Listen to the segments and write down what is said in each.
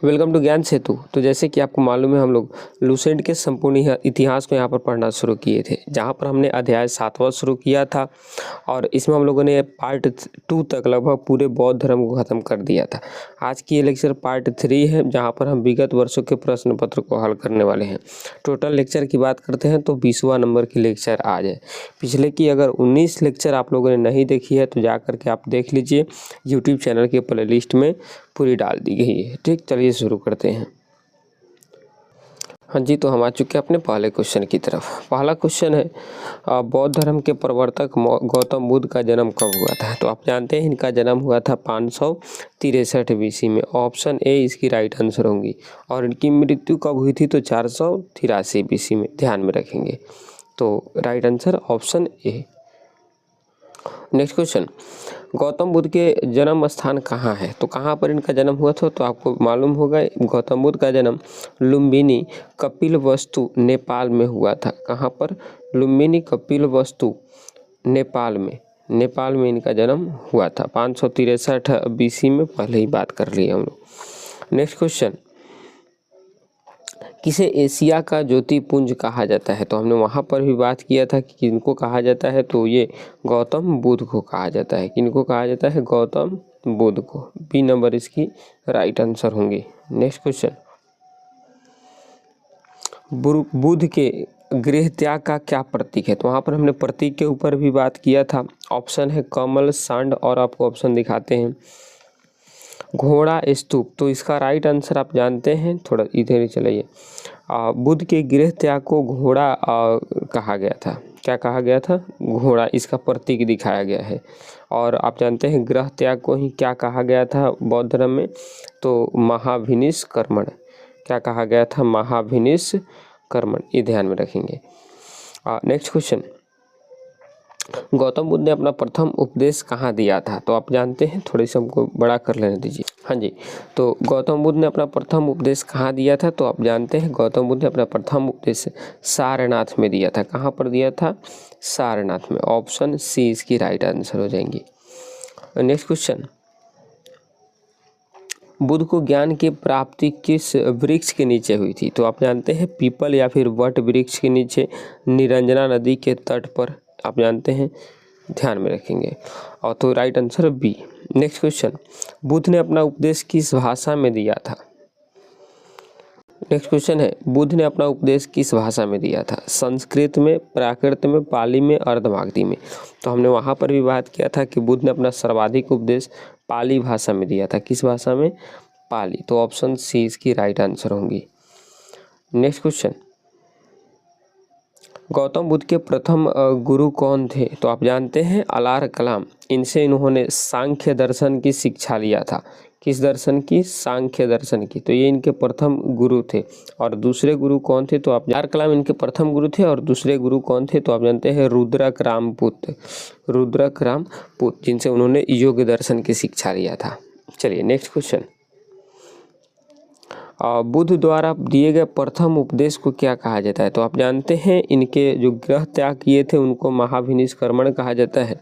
Welcome to ज्ञान सेतु। तो जैसे कि आपको मालूम है, हम लोग लूसेंट के संपूर्ण इतिहास को यहाँ पर पढ़ना शुरू किए थे, जहाँ पर हमने अध्याय 7वां शुरू किया था और इसमें हम लोगों ने पार्ट 2 तक लगभग पूरे बौद्ध धर्म को ख़त्म कर दिया था। आज की ये लेक्चर पार्ट 3 है, जहाँ पर हम विगत वर्षों के प्रश्न पत्र को हल करने वाले हैं। टोटल लेक्चर की बात करते हैं तो 20वां नंबर की लेक्चर आज है। पिछले की अगर 19 लेक्चर आप लोगों ने नहीं देखी है तो जा करके आप देख लीजिए, यूट्यूब चैनल के प्ले लिस्ट में पूरी डाल दी गई है। ठीक, चलिए शुरू करते हैं। हाँ जी, तो हम आ चुके हैं अपने पहले क्वेश्चन की तरफ। पहला क्वेश्चन है, बौद्ध धर्म के प्रवर्तक गौतम बुद्ध का जन्म कब हुआ था? तो आप जानते हैं इनका जन्म हुआ था 563 BC में। ऑप्शन ए इसकी राइट आंसर होंगी। और इनकी मृत्यु कब हुई थी? तो 483 BC में, ध्यान में रखेंगे। तो right answer option A. Next question, Gautam Buddha के जन्म स्थान कहाँ है? तो कहाँ पर इनका जन्म हुआ था? तो आपको मालूम होगा, गौतम बुद्ध का जन्म लुम्बिनी कपिलवस्तु नेपाल में हुआ था। कहाँ पर? लुम्बिनी कपिलवस्तु नेपाल में इनका जन्म हुआ था 563 BC में। पहले ही बात कर ली हम लोग। नेक्स्ट क्वेश्चन, किसे एशिया का ज्योतिपुंज कहा जाता है? तो हमने वहाँ पर भी बात किया था कि किनको कहा जाता है, तो ये गौतम बुद्ध को कहा जाता है। किनको कहा जाता है? गौतम बुद्ध को। बी नंबर इसकी राइट आंसर होंगे। नेक्स्ट क्वेश्चन, बुद्ध के गृह त्याग का क्या प्रतीक है? तो वहाँ पर हमने प्रतीक के ऊपर भी बात किया था। ऑप्शन है कमल, सांड और आपको ऑप्शन दिखाते हैं घोड़ा, स्तूप। तो इसका राइट आंसर आप जानते हैं, थोड़ा इधर ही चलिए। बुद्ध के गृह त्याग को घोड़ा कहा गया था। क्या कहा गया था? घोड़ा, इसका प्रतीक दिखाया गया है। और आप जानते हैं गृह त्याग को ही क्या कहा गया था बौद्ध धर्म में? तो महाभिनिष कर्मण। क्या कहा गया था? महाभिनिष कर्मण। ये ध्यान में रखेंगे। नेक्स्ट क्वेश्चन, गौतम बुद्ध ने अपना प्रथम उपदेश कहाँ दिया था? तो आप जानते हैं, थोड़ी सी हमको बड़ा कर लेने दीजिए। हाँ जी, तो गौतम बुद्ध ने अपना प्रथम उपदेश कहाँ दिया था? तो आप जानते हैं गौतम बुद्ध ने अपना प्रथम उपदेश सारनाथ में दिया था। कहाँ पर दिया था? सारनाथ में। ऑप्शन सी इसकी राइट आंसर हो जाएंगी। नेक्स्ट क्वेश्चन, बुद्ध को ज्ञान की प्राप्ति किस वृक्ष के नीचे हुई थी? तो आप जानते हैं पीपल या फिर वट वृक्ष के नीचे, निरंजना नदी के तट पर। आप जानते हैं, ध्यान में रखेंगे। और तो right answer B. Next question, Buddha ने अपना उपदेश किस भाषा में दिया था? नेक्स्ट क्वेश्चन है, बुद्ध ने अपना उपदेश किस भाषा में दिया था? संस्कृत में, प्राकृत में, पाली में, अर्धमागधी में। तो हमने वहाँ पर भी बात किया था कि बुद्ध ने अपना सर्वाधिक उपदेश पाली भाषा में दिया था। किस भाषा में? पाली। तो ऑप्शन सी इसकी राइट आंसर होंगी। नेक्स्ट क्वेश्चन, गौतम बुद्ध के प्रथम गुरु कौन थे? तो आप जानते हैं अलार कलाम। इनसे इन्होंने सांख्य दर्शन की शिक्षा लिया था। किस दर्शन की? सांख्य दर्शन की। तो ये इनके प्रथम गुरु थे। और दूसरे गुरु कौन थे? तो आप, अलार कलाम इनके प्रथम गुरु थे। और दूसरे गुरु कौन थे? तो आप जानते हैं रुद्रक रामपुत, जिनसे उन्होंने योग दर्शन की शिक्षा लिया था। चलिए नेक्स्ट क्वेश्चन, बुद्ध द्वारा दिए गए प्रथम उपदेश को क्या कहा जाता है? तो आप जानते हैं इनके जो गृह त्याग किए थे उनको महाभिनिष कर्मण कहा जाता है।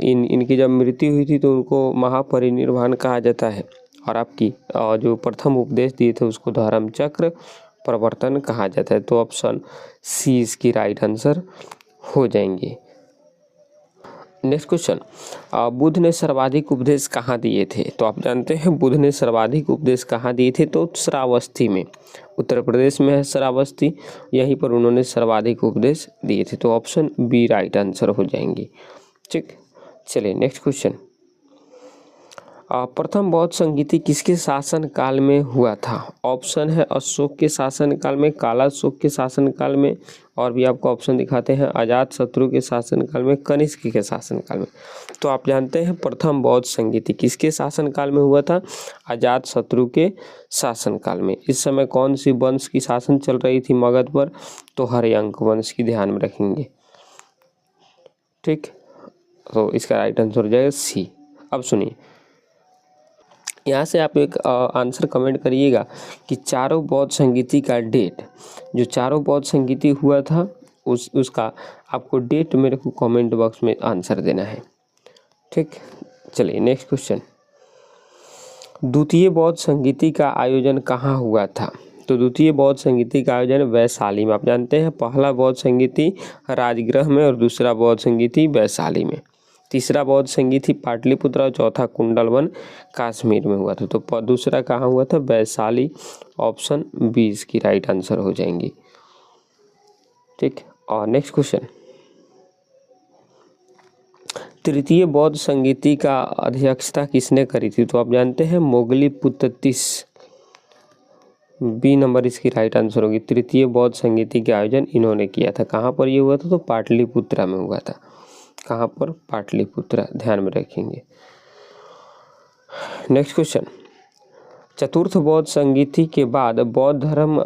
इनकी जब मृत्यु हुई थी तो उनको महापरिनिर्वाण कहा जाता है। और आपकी जो प्रथम उपदेश दिए थे उसको धर्म चक्र प्रवर्तन कहा जाता है। तो ऑप्शन सी इसकी राइट आंसर हो जाएंगे। नेक्स्ट क्वेश्चन, बुद्ध ने सर्वाधिक उपदेश कहाँ दिए थे? तो आप जानते हैं बुद्ध ने सर्वाधिक उपदेश कहाँ दिए थे? तो श्रावस्ती में, उत्तर प्रदेश में है श्रावस्ती, यहीं पर उन्होंने सर्वाधिक उपदेश दिए थे। तो ऑप्शन बी राइट आंसर हो जाएंगी। ठीक, चलिए नेक्स्ट क्वेश्चन, प्रथम बौद्ध संगीति किसके शासन काल में हुआ था? ऑप्शन है अशोक के शासन काल में, कालाशोक के शासन काल में, और भी आपको ऑप्शन दिखाते हैं अजात शत्रु के शासन काल में, कनिष्क के शासन काल में। तो आप जानते हैं प्रथम बौद्ध संगीति किसके शासन काल में हुआ था? अजात शत्रु के शासन काल में। इस समय कौन सी वंश की शासन चल रही थी मगध पर? तो हर्यंक वंश की, ध्यान में रखेंगे। ठीक, तो इसका राइट आंसर हो जाएगा सी। अब सुनिए, यहाँ से आप एक आंसर कमेंट करिएगा कि चारों बौद्ध संगीति का डेट, जो चारों बौद्ध संगीति हुआ था उसका आपको डेट मेरे को कमेंट बॉक्स में आंसर देना है। ठीक, चलिए नेक्स्ट क्वेश्चन, द्वितीय बौद्ध संगीति का आयोजन कहाँ हुआ था? तो द्वितीय बौद्ध संगीति का आयोजन वैशाली में। आप जानते हैं पहला बौद्ध संगीति राजगृह में और दूसरा बौद्ध संगीति वैशाली में। तीसरा बौद्ध संगीति पाटलिपुत्र और चौथा कुंडलवन कश्मीर में हुआ था। तो दूसरा कहाँ हुआ था? वैशाली। ऑप्शन बी इसकी राइट आंसर हो जाएंगी। ठीक। और नेक्स्ट क्वेश्चन, तृतीय बौद्ध संगीति का अध्यक्षता किसने करी थी? तो आप जानते हैं मोगलीपुत्तिस। बी नंबर इसकी राइट आंसर होगी। तृतीय बौद्ध संगीति का आयोजन इन्होंने किया था। कहाँ पर ये हुआ था? तो पाटलिपुत्रा में हुआ था। कहाँ पर? पाटलिपुत्रा, ध्यान में रखेंगे। नेक्स्ट क्वेश्चन, चतुर्थ बौद्ध संगीति के बाद बौद्ध धर्म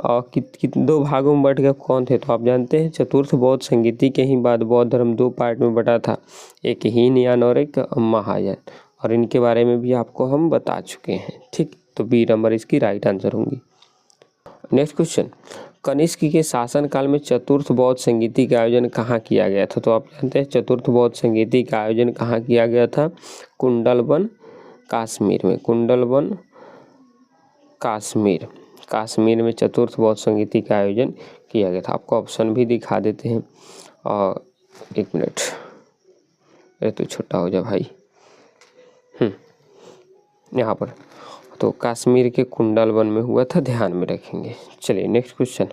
दो भागों में बट गया, कौन थे? तो आप जानते हैं चतुर्थ बौद्ध संगीति के ही बाद बौद्ध धर्म दो पार्ट में बटा था, एक हीनयान और एक महायान, और इनके बारे में भी आपको हम बता चुके हैं। ठीक, तो बी नंबर इसकी राइट आंसर होंगी। नेक्स्ट क्वेश्चन, कनिष्क के शासनकाल में चतुर्थ बौद्ध संगीति का आयोजन कहाँ किया गया था? तो आप जानते हैं चतुर्थ बौद्ध संगीति का आयोजन कहाँ किया गया था? कुंडलवन कश्मीर में। कुंडलवन कश्मीर में चतुर्थ बौद्ध संगीति का आयोजन किया गया था। आपको ऑप्शन भी दिखा देते हैं। और एक मिनट, ये तो छोटा हो जा भाई। यहाँ पर तो कश्मीर के कुंडलवन में हुआ था, ध्यान में रखेंगे। चलिए नेक्स्ट क्वेश्चन,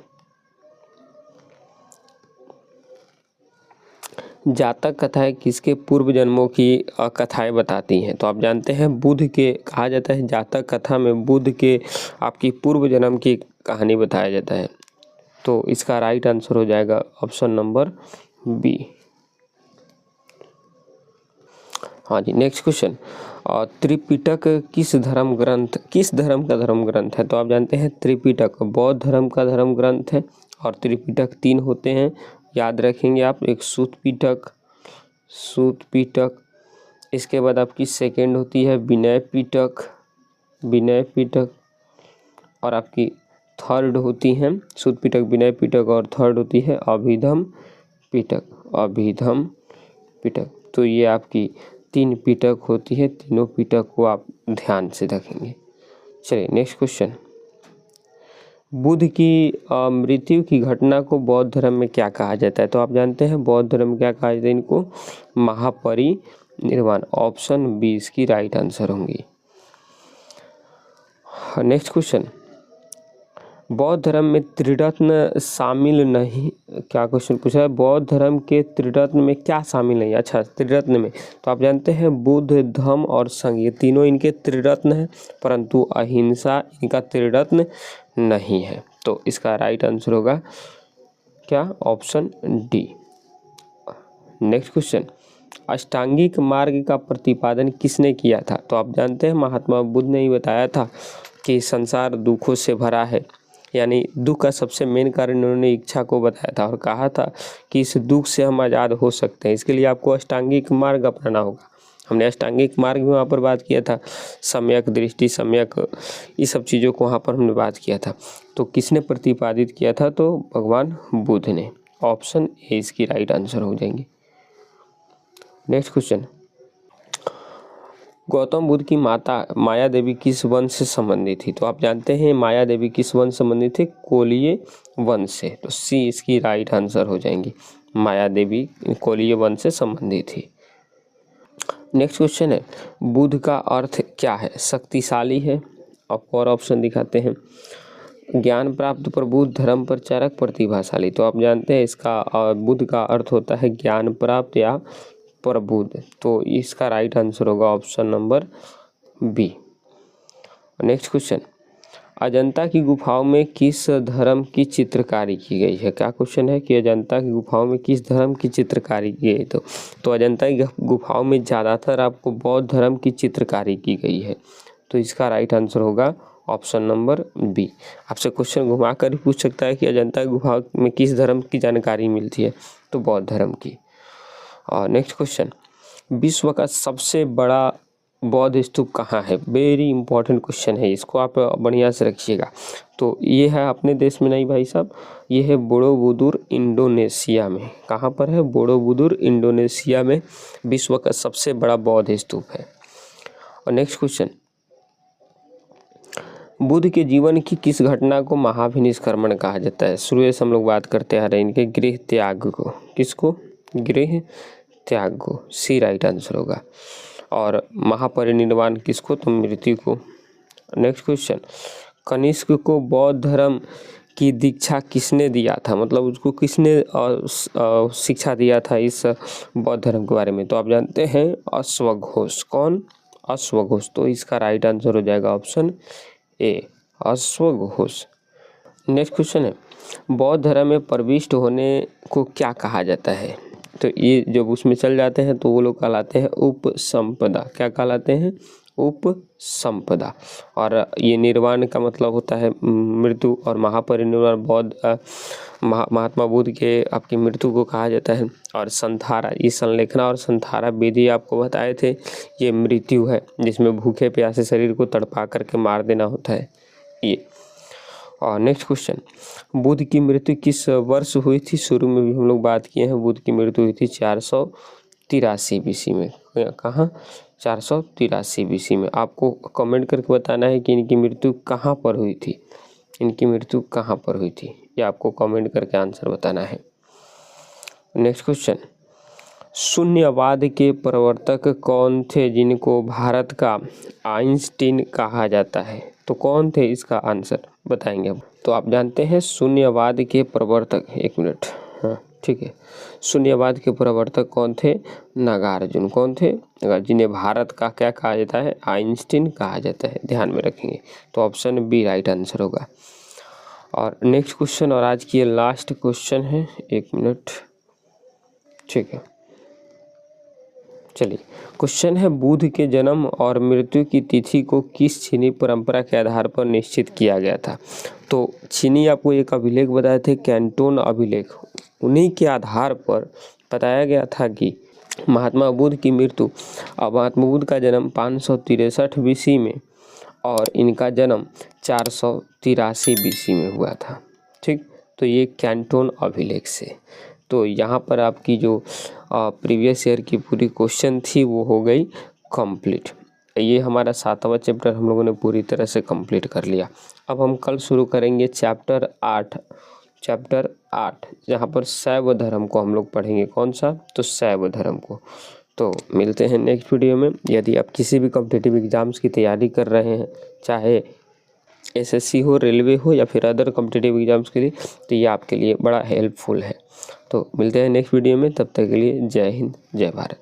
जातक कथाएं किसके पूर्व जन्मों की कथाएं बताती हैं? तो आप जानते हैं बुद्ध के, कहा जाता है जातक कथा में बुद्ध के आपकी पूर्व जन्म की कहानी बताया जाता है। तो इसका राइट आंसर हो जाएगा ऑप्शन नंबर बी। हाँ जी, नेक्स्ट क्वेश्चन, त्रिपिटक किस धर्म का धर्म ग्रंथ है? तो आप जानते हैं त्रिपिटक बौद्ध धर्म का धर्म ग्रंथ है, और त्रिपिटक 3 होते हैं, याद रखेंगे आप। एक सूत पिटक, इसके बाद आपकी सेकेंड होती है विनय पिटक, और आपकी थर्ड होती है सूत पिटक, विनय पिटक, और थर्ड होती है अभिधम पिटक। तो ये आपकी 3 पिटक होती है, तीनों पिटक को आप ध्यान से रखेंगे। चलिए नेक्स्ट क्वेश्चन, बुद्ध की मृत्यु की घटना को बौद्ध धर्म में क्या कहा जाता है? तो आप जानते हैं बौद्ध धर्म में क्या कहा जाता है? इनको महापरिनिर्वाण। ऑप्शन बी इसकी राइट आंसर होंगी। नेक्स्ट क्वेश्चन, बौद्ध धर्म में त्रिरत्न शामिल नहीं, क्या क्वेश्चन पूछा है? बौद्ध धर्म के त्रिरत्न में क्या शामिल नहीं? अच्छा, त्रिरत्न में तो आप जानते हैं बुद्ध, धम्म और संघ, ये तीनों इनके त्रिरत्न हैं, परंतु अहिंसा इनका त्रिरत्न नहीं है। तो इसका राइट आंसर होगा क्या? Option D. नेक्स्ट क्वेश्चन, अष्टांगिक मार्ग का प्रतिपादन किसने किया था? तो आप जानते हैं महात्मा बुद्ध ने ही बताया था कि संसार दुखों से भरा है, यानी दुख का सबसे मेन कारण उन्होंने इच्छा को बताया था, और कहा था कि इस दुख से हम आज़ाद हो सकते हैं। इसके लिए आपको अष्टांगिक मार्ग अपनाना होगा। हमने अष्टांगिक मार्ग भी वहाँ पर बात किया था, सम्यक दृष्टि, सम्यक, ये सब चीज़ों को वहाँ पर हमने बात किया था। तो किसने प्रतिपादित किया था? तो भगवान बुद्ध ने। ऑप्शन ए इसकी राइट आंसर हो जाएंगे। नेक्स्ट क्वेश्चन, गौतम बुद्ध की माता माया देवी किस वंश से संबंधित थी? तो आप जानते हैं माया देवी किस वंश से संबंधित थी? कोलीय वंश से। तो सी इसकी राइट आंसर हो जाएंगी। माया देवी कोलीय वंश से संबंधित थी। नेक्स्ट क्वेश्चन है, बुद्ध का अर्थ क्या है? शक्तिशाली है। और ऑप्शन दिखाते हैं, ज्ञान प्राप्त प्रबुद्ध, धर्म प्रचारक, प्रतिभाशाली। तो आप जानते हैं इसका बुद्ध का अर्थ होता है ज्ञान प्राप्त या प्रबुद्ध। तो इसका राइट आंसर होगा option number B. Next question, Ajanta की गुफाओं में किस धर्म की चित्रकारी की गई है? क्या क्वेश्चन है कि अजंता की गुफाओं में किस धर्म की चित्रकारी की गई? तो अजंता की गुफाओं में ज़्यादातर आपको बौद्ध धर्म की चित्रकारी की गई है। तो इसका राइट आंसर होगा ऑप्शन नंबर बी। आपसे क्वेश्चन घुमा कर ही पूछ सकता है कि अजंता की गुफा में किस धर्म की जानकारी मिलती है? तो बौद्ध धर्म की। और नेक्स्ट क्वेश्चन, विश्व का सबसे बड़ा बौद्ध स्तूप कहाँ है? वेरी इंपॉर्टेंट क्वेश्चन है, इसको आप बढ़िया से रखिएगा। तो ये है अपने देश में नहीं भाई साहब, ये है बोरोबुदुर इंडोनेशिया में। कहाँ पर है? बोरोबुदुर इंडोनेशिया में विश्व का सबसे बड़ा बौद्ध स्तूप है। और नेक्स्ट क्वेश्चन, बुद्ध के जीवन की किस घटना को महाभिनिष्क्रमण कहा जाता है? शुरू से हम लोग बात करते आ रहे हैं इनके गृह त्याग को। किसको? गृह त्याग को, सी राइट आंसर होगा। और महापरिनिर्वाण किसको? तो मृत्यु को। नेक्स्ट क्वेश्चन, कनिष्क को बौद्ध धर्म की दीक्षा किसने दिया था? मतलब उसको किसने शिक्षा दिया था इस बौद्ध धर्म के बारे में? तो आप जानते हैं अश्वघोष। कौन? अश्वघोष। तो इसका राइट आंसर हो जाएगा ऑप्शन ए, अश्वघोष। नेक्स्ट क्वेश्चन है, बौद्ध धर्म में प्रविष्ट होने को क्या कहा जाता है? तो ये जब उसमें चल जाते हैं तो वो लोग कहलाते हैं उपसंपदा। क्या कहलाते हैं? उपसंपदा। और ये निर्वाण का मतलब होता है मृत्यु, और महापरिनिर्वाण बौद्ध महात्मा बुद्ध के आपकी मृत्यु को कहा जाता है। और संथारा, ये संलेखना और संथारा विधि आपको बताए थे, ये मृत्यु है जिसमें भूखे प्यासे शरीर को तड़पा करके मार देना होता है ये। और नेक्स्ट क्वेश्चन, बुद्ध की मृत्यु किस वर्ष हुई थी? शुरू में भी हम लोग बात किए हैं, बुद्ध की मृत्यु हुई थी 483 BC में। कहाँ? 483 BC में। आपको कमेंट करके बताना है कि इनकी मृत्यु कहाँ पर हुई थी, इनकी मृत्यु कहाँ पर हुई थी, ये आपको कमेंट करके आंसर बताना है। नेक्स्ट क्वेश्चन, शून्यवाद के प्रवर्तक कौन थे जिनको भारत का आइंस्टीन कहा जाता है? तो कौन थे, इसका आंसर बताएंगे हम। तो आप जानते हैं शून्यवाद के प्रवर्तक, एक मिनट, हाँ ठीक है, शून्यवाद के प्रवर्तक कौन थे? नागार्जुन। कौन थे? जिन्हें भारत का क्या कहा जाता है? आइंस्टीन कहा जाता है, ध्यान में रखेंगे। तो ऑप्शन बी राइट आंसर होगा। और नेक्स्ट क्वेश्चन, और आज की ये लास्ट क्वेश्चन है, एक मिनट, ठीक है, चलिए। क्वेश्चन है, बुद्ध के जन्म और मृत्यु की तिथि को किस चीनी परंपरा के आधार पर निश्चित किया गया था? तो चीनी आपको एक अभिलेख बताए थे, कैंटोन अभिलेख, उन्हीं के आधार पर बताया गया था कि महात्मा बुद्ध की मृत्यु, महात्मा बुद्ध का जन्म 563 BC में और इनका जन्म 483 BC में हुआ था। ठीक, तो ये कैंटोन अभिलेख से। तो यहाँ पर आपकी जो प्रीवियस ईयर की पूरी क्वेश्चन थी वो हो गई कंप्लीट। ये हमारा 7वां चैप्टर हम लोगों ने पूरी तरह से कंप्लीट कर लिया। अब हम कल शुरू करेंगे चैप्टर 8, जहाँ पर शैव धर्म को हम लोग पढ़ेंगे। कौन सा? तो शैव धर्म को। तो मिलते हैं नेक्स्ट वीडियो में। यदि आप किसी भी कॉम्पिटिटिव एग्जाम्स की तैयारी कर रहे हैं, चाहे SSC हो, रेलवे हो या फिर अदर कॉम्पिटिटिव एग्जाम्स के लिए, तो ये आपके लिए बड़ा हेल्पफुल है। तो मिलते हैं नेक्स्ट वीडियो में, तब तक के लिए जय हिंद, जय भारत।